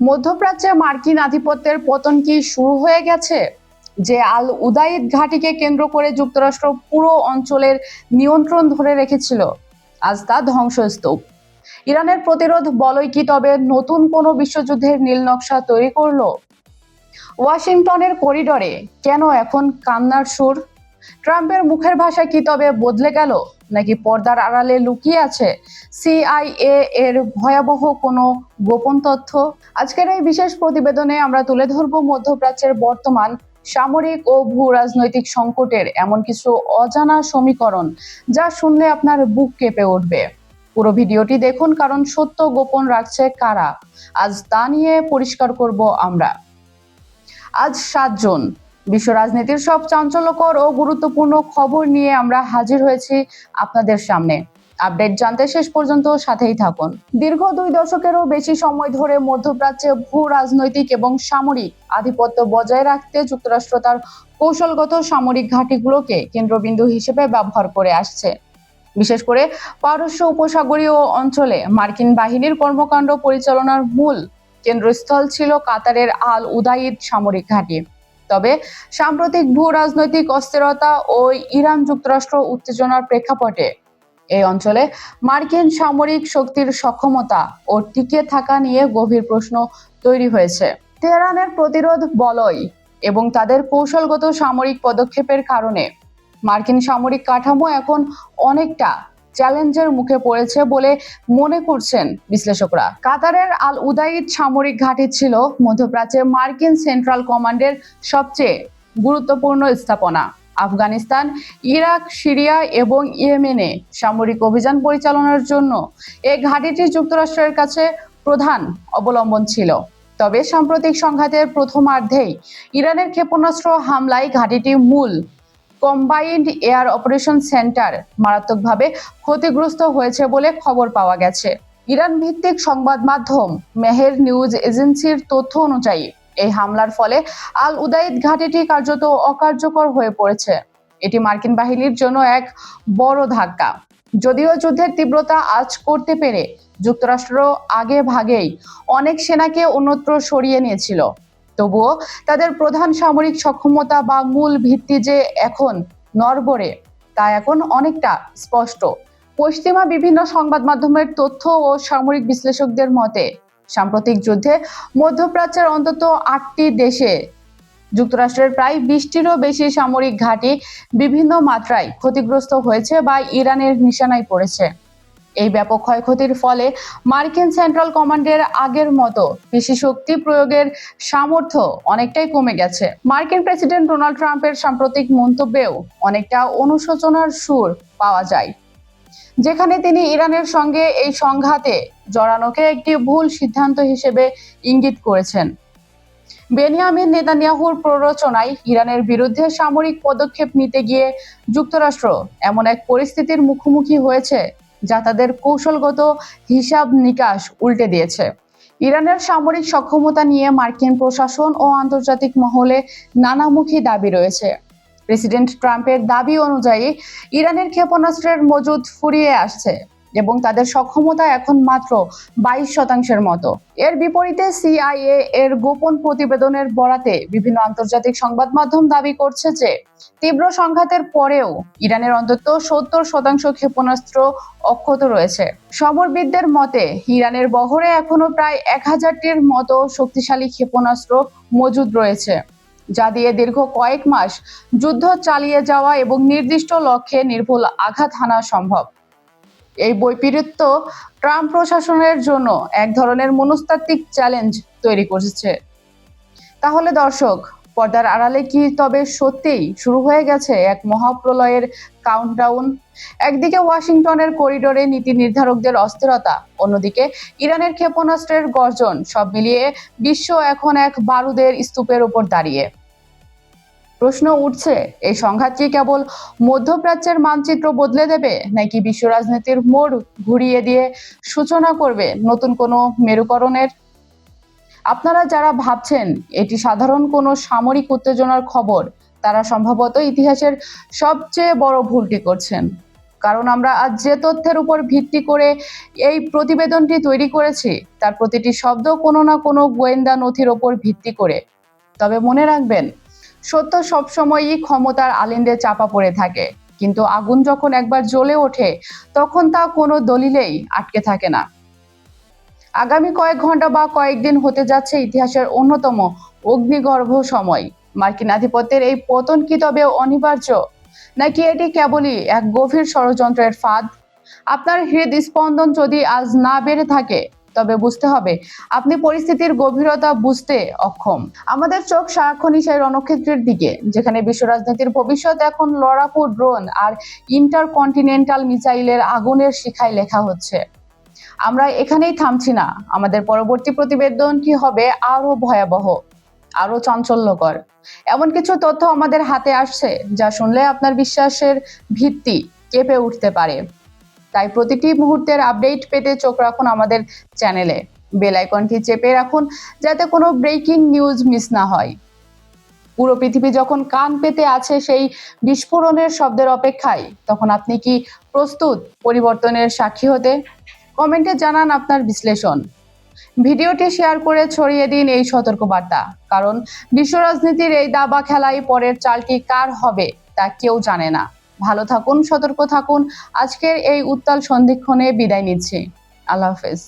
মধ্যপ্রাচ্যে মার্কিন আধিপত্যের পতন কি শুরু হয়ে গেছে? যে আল উদাইদ ঘাঁটিকে কেন্দ্র করে যুক্তরাষ্ট্র পুরো অঞ্চলের নিয়ন্ত্রণ ধরে রেখেছিল, আজ তা ধ্বংসস্তূপ। ইরানের প্রতিরোধ বলয় কি তবে নতুন কোনো বিশ্বযুদ্ধের নীল নকশা তৈরি করলো? ওয়াশিংটনের করিডোরে কেন এখন কান্নার সুর? ট্রাম্পের মুখের ভাষা কি তবে বদলে গেল, নাকি পর্দার আড়ালে লুকিয়ে আছে সিআইএ এর ভয়াবহ কোনো গোপন তথ্য? আজকের এই বিশেষ প্রতিবেদনে আমরা তুলে ধরব মধ্যপ্রাচ্যের বর্তমান সামরিক ও ভূ রাজনৈতিক সংকটের এমন কিছু অজানা সমীকরণ যা শুনলে আপনার বুক কেঁপে উঠবে। পুরো ভিডিওটি দেখুন, কারণ সত্য গোপন রাখছে কারা, আজ তা নিয়ে পরিষ্কার করব আমরা। আজ 7 জুন, বিশ্ব রাজনীতির সব চাঞ্চল্যকর ও গুরুত্বপূর্ণ খবর নিয়ে আমরা হাজির হয়েছি আপনাদের সামনে। আপডেট জানতে শেষ পর্যন্ত সাথেই থাকুন। দীর্ঘ 2 দশকেরও বেশি সময় ধরে মধ্যপ্রাচ্যে ভূ রাজনৈতিক এবং সামরিক আধিপত্য বজায় রাখতে যুক্তরাষ্ট্র তার কৌশলগত সামরিক ঘাঁটিগুলোকে কেন্দ্রবিন্দু হিসেবে ব্যবহার করে আসছে। বিশেষ করে পারস্য উপসাগরীয় অঞ্চলে মার্কিন বাহিনীর কর্মকাণ্ড পরিচালনার মূল কেন্দ্রস্থল ছিল কাতারের আল উদাইদ সামরিক ঘাঁটি। তবে সাম্প্রতিক ভূ রাজনৈতিক অস্থিরতা ও ইরান যুক্তরাষ্ট্র উত্তেজনার প্রেক্ষাপটে এই অঞ্চলে মার্কিন সামরিক শক্তির সক্ষমতা ও টিকে থাকা নিয়ে গভীর প্রশ্ন তৈরি হয়েছে। তেহরানের প্রতিরোধ বলয় এবং তাদের কৌশলগত সামরিক পদক্ষেপের কারণে মার্কিন সামরিক কাঠামো এখন অনেকটা চ্যালেঞ্জের মুখে পড়েছে বলে মনে করছেন বিশ্লেষকরা। কাতারের আল উদাইদ সামরিক ঘাঁটি ছিল মধ্যপ্রাচ্যে মার্কিন সেন্ট্রাল কমান্ডের সবচেয়ে গুরুত্বপূর্ণ স্থাপনা। আফগানিস্তান, ইরাক, সিরিয়া এবং ইয়েমেনে সামরিক অভিযান পরিচালনার জন্য এই ঘাঁটিটি যুক্তরাষ্ট্রের কাছে প্রধান অবলম্বন ছিল। তবে সাম্প্রতিক সংঘাতের প্রথমার্ধেই ইরানের ক্ষেপণাস্ত্র হামলায় ঘাঁটিটি মূল কম্বাইন্ড এয়ার অপারেশন সেন্টার মারাত্মকভাবে ক্ষতিগ্রস্ত হয়েছে বলে খবর পাওয়া গেছে। ইরান ভিত্তিক সংবাদ মাধ্যম মেহের নিউজ এজেন্সির তথ্য অনুযায়ী এই হামলার ফলে আল উদাইদ ঘাঁটিটি কার্যত অকার্যকর হয়ে পড়েছে। এটি মার্কিন বাহিনীর জন্য এক বড় ধাক্কা। যদিও যুদ্ধের তীব্রতা আঁচ করতে পেরে যুক্তরাষ্ট্র আগে ভাগেই অনেক সেনাকে অন্যত্র সরিয়ে নিয়েছিল, তবুও তাদের প্রধান সামরিক সক্ষমতা বা মূল ভিত্তি যে এখন নড়বড়ে তা এখন অনেকটা স্পষ্ট। পশ্চিমা বিভিন্ন সংবাদ মাধ্যমের তথ্য ও সামরিক বিশ্লেষকদের মতে সাম্প্রতিক যুদ্ধে মধ্যপ্রাচ্যের অন্তত 8টি দেশে যুক্তরাষ্ট্রের প্রায় 20টিরও বেশি সামরিক ঘাঁটি বিভিন্ন মাত্রায় ক্ষতিগ্রস্ত হয়েছে বা ইরানের নিশানায় পড়েছে। এই ব্যাপক ক্ষয়ক্ষতির ফলে মার্কিন সেন্ট্রাল কমান্ডের আগের মতো বেশি শক্তি প্রয়োগের সামর্থ্য অনেকটাই কমে গেছে। মার্কিন প্রেসিডেন্ট ডোনাল্ড ট্রাম্পের সাম্প্রতিক মন্তব্যেও অনেকটা অনুশোচনার সুর পাওয়া যায়, যেখানে তিনি ইরানের সঙ্গে এই সংঘাতে জড়ানোকে একটি ভুল সিদ্ধান্ত হিসেবে ইঙ্গিত করেছেন। বেনিয়ামিন নেতানিয়াহুর প্ররোচনায় ইরানের বিরুদ্ধে সামরিক পদক্ষেপ নিতে গিয়ে যুক্তরাষ্ট্র এমন এক পরিস্থিতির মুখোমুখি হয়েছে যা তাদের কৌশলগত হিসাব নিকাশ উল্টে দিয়েছে। ইরানের সামরিক সক্ষমতা নিয়ে মার্কিন প্রশাসন ও আন্তর্জাতিক মহলে নানামুখী দাবি রয়েছে। প্রেসিডেন্ট ট্রাম্পের দাবি অনুযায়ী ইরানের ক্ষেপণাস্ত্রের মজুদ ফুরিয়ে আসছে এবং তাদের সক্ষমতা এখন মাত্র 22% মতো। এর বিপরীতে সিআইএ এর গোপন প্রতিবেদনের বরাতে বিভিন্ন আন্তর্জাতিক সংবাদ মাধ্যম দাবি করছে যে তীব্র সংঘাতের পরেও ইরানের অন্তত 70% ক্ষেপণাস্ত্র অক্ষত রয়েছে। সমরবিদদের মতে ইরানের বহরে এখনো প্রায় 1000টির মতো শক্তিশালী ক্ষেপণাস্ত্র মজুদ রয়েছে, যা দিয়ে দীর্ঘ কয়েক মাস যুদ্ধ চালিয়ে যাওয়া এবং নির্দিষ্ট লক্ষ্যে নির্ভুল আঘাত হানা সম্ভব। এই বৈপরীত্য ট্রাম্প প্রশাসনের জন্য এক ধরনের মনস্তাত্ত্বিক চ্যালেঞ্জ তৈরি করেছে। তাহলে দর্শক, পর্দার আড়ালে কি তবে সত্যিই শুরু হয়ে গেছে এক মহাপ্রলয়ের কাউন্টডাউন? একদিকে ওয়াশিংটনের করিডোরে নীতি নির্ধারকদের অস্থিরতা, অন্যদিকে ইরানের ক্ষেপণাস্ত্রের গর্জন, সব মিলিয়ে বিশ্ব এখন এক বারুদের স্তূপের উপর দাঁড়িয়ে। প্রশ্ন উঠছে, এই সংঘাত কি কেবল মধ্যপ্রাচ্যের মানচিত্র বদলে দেবে, নাকি বিশ্ব রাজনীতির মোড় ঘুরিয়ে দিয়ে সূচনা করবে নতুন কোনো মেরুকরণের? আপনারা যারা ভাবছেন এটি সাধারণ কোনো সামরিক উত্তেজনার খবর, তারা সম্ভবত ইতিহাসের সবচেয়ে বড় ভুলটি করছেন। কারণ আমরা আজ যে তথ্যের উপর ভিত্তি করে এই প্রতিবেদনটি তৈরি করেছি তার প্রতিটি শব্দ কোনো না কোনো গোয়েন্দা নথির ওপর ভিত্তি করে। তবে মনে রাখবেন, সত্য সবসময়ই ক্ষমতার আলিন্দে চাপা পড়ে থাকে, কিন্তু আগুন যখন একবার জ্বলে ওঠে তখন তা কোনো দলিলেই আটকে থাকে না। আগামী কয়েক ঘন্টা বা কয়েকদিন হতে যাচ্ছে ইতিহাসের অন্যতম অগ্নিগর্ভ সময়। মার্কিন আধিপত্যের এই পতন কি তবে অনিবার্য, নাকি এটি কেবলই এক গভীর ষড়যন্ত্রের ফাঁদ? আপনার হৃদস্পন্দন যদি আজ না বেড়ে থাকে, তবে বুঝতে হবে আপনি পরিস্থিতির গভীরতা বুঝতে অক্ষম। আমাদের চোখ সারাক্ষণই সেই রণক্ষেত্রের দিকে, যেখানে বিশ্ব রাজনীতির ভবিষ্যৎ এখন লড়াকু ড্রোন আর ইন্টারকন্টিনেন্টাল মিসাইলের আগুনের শিখায় লেখা হচ্ছে। আমরা এখানেই থামছি না। আমাদের পরবর্তী প্রতিবেদনটি হবে আরো ভয়াবহ, আরো চাঞ্চল্যকর। এমন কিছু তথ্য আমাদের হাতে আসছে যা শুনলে আপনার বিশ্বাসের ভিত্তি কেঁপে উঠতে পারে। তাই প্রতিটি মুহূর্তের আপডেট পেতে চোখ রাখুন আমাদের চ্যানেলে। বেল আইকনটি চেপে রাখুন যাতে কোনো ব্রেকিং নিউজ মিস না হয়। পুরো পৃথিবী যখন কান পেতে আছে সেই বিস্ফোরণের শব্দের অপেক্ষায়, তখন আপনি কি প্রস্তুত পরিবর্তনের সাক্ষী হতে? কমেন্টে জানান আপনার বিশ্লেষণ। ভিডিওটি শেয়ার করে ছড়িয়ে দিন এই সতর্কবার্তা, কারণ বিশ্ব রাজনীতির এই দাবা খেলায় পরের চালটি কার হবে তা কেউ জানে না। ভালো থাকুন, সতর্ক থাকুন। আজকের এই উত্তাল সন্ধিক্ষণে বিদায় নিচ্ছি। আল্লাহ হাফেজ।